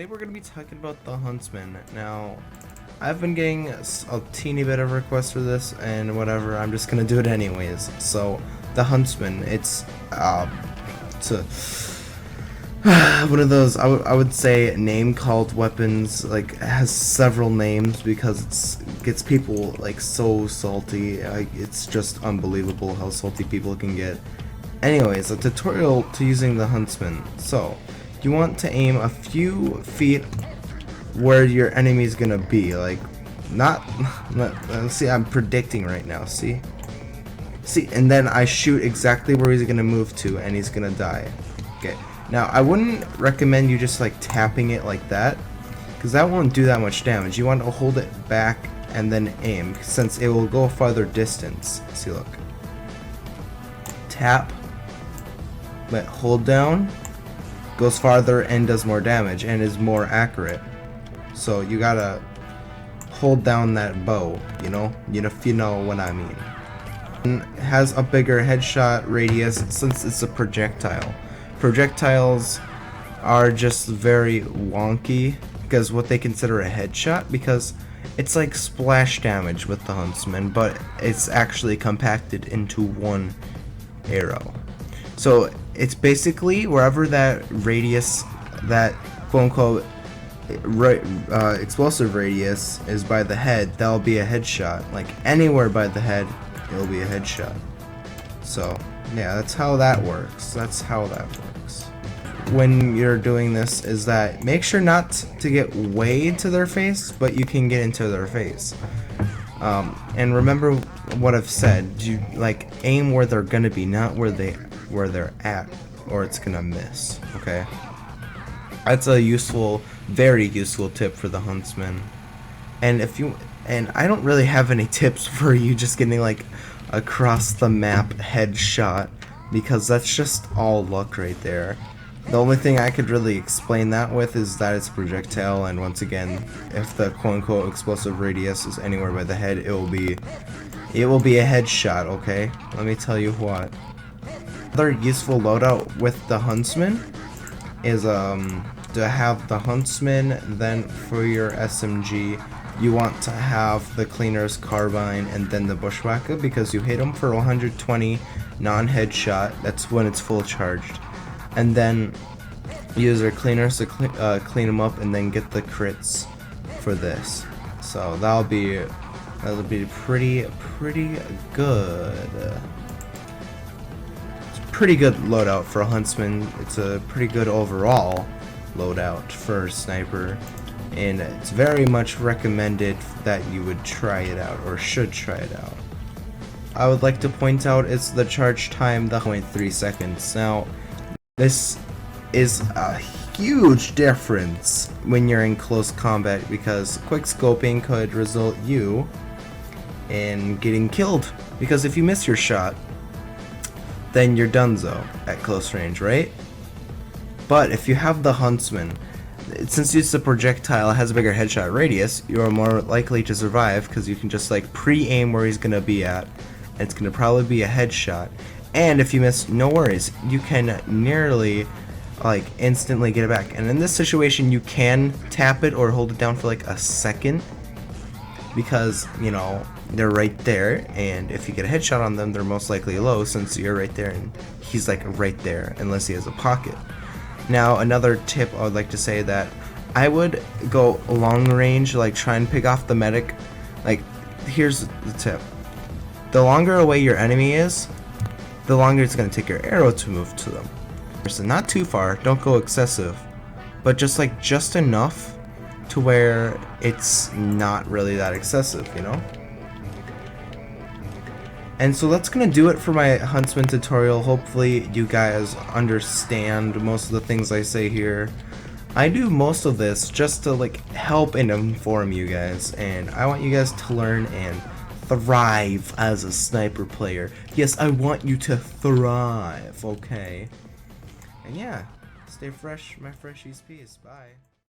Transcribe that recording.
today we're going to be talking about the Huntsman. Now, I've been getting a teeny bit of requests for this, and whatever, I'm just going to do it anyways. So, the Huntsman, it's a one of those, I would say, name-called weapons. Like, it has several names because it gets people, like, so salty. It's just unbelievable how salty people can get. Anyways, a tutorial to using the Huntsman. So, you want to aim a few feet where your enemy's gonna be. Like, not see, I'm predicting right now, see, and then I shoot exactly where he's gonna move to, and he's gonna die. Okay. Now, I wouldn't recommend you just like tapping it like that, because that won't do that much damage. You want to hold it back and then aim, since it will go farther distance. See, look. Tap, but hold down, goes farther and does more damage and is more accurate. So you gotta hold down that bow, if you know what I mean. It has a bigger headshot radius since it's a projectile. Projectiles are just very wonky because what they consider a headshot, because it's like splash damage with the Huntsman, but it's actually compacted into one arrow. So it's basically wherever that radius, that quote-unquote explosive radius is by the head, that'll be a headshot. Like anywhere by the head, it'll be a headshot. So yeah, that's how that works. When you're doing this is that make sure not to get way into their face, but you can get into their face. And remember what I've said. You like aim where they're gonna be, not where they're at, or it's gonna miss. Okay, that's a very useful tip for the Huntsman. And I don't really have any tips for you just getting like across the map headshot, because that's just all luck right there. The only thing I could really explain that with is that it's a projectile, and once again, if the quote-unquote explosive radius is anywhere by the head, it will be a headshot. Okay, let me tell you what. Another useful loadout with the Huntsman is to have the Huntsman. Then for your SMG, you want to have the Cleaner's Carbine and then the Bushwhacker, because you hit them for 120 non-headshot. That's when it's full charged. And then use your cleaners to clean them up, and then get the crits for this. So that'll be pretty good. It's a pretty good loadout for a Huntsman. It's a pretty good overall loadout for a sniper, and it's very much recommended that you would try it out, or should try it out. I would like to point out it's the charge time, the 0.3 seconds. Now, this is a huge difference when you're in close combat, because quick scoping could result you in getting killed, because if you miss your shot, then you're donezo at close range, right? But if you have the Huntsman, since it's a projectile, it has a bigger headshot radius, you're more likely to survive, because you can just like pre-aim where he's gonna be at, and it's gonna probably be a headshot. And if you miss, no worries, you can nearly like instantly get it back. And in this situation, you can tap it or hold it down for like a second, because they're right there, and if you get a headshot on them, they're most likely low, since you're right there and he's like right there, unless he has a pocket. Now, another tip I would like to say, that I would go long range, like try and pick off the medic. Like, here's the tip: the longer away your enemy is, the longer it's going to take your arrow to move to them. So not too far, don't go excessive, but just enough to where it's not really that excessive, And so that's going to do it for my Huntsman tutorial. Hopefully you guys understand most of the things I say here. I do most of this just to like help and inform you guys, and I want you guys to learn and thrive as a sniper player. Yes, I want you to thrive, okay? And yeah, stay fresh, my Freshies. Peace. Bye.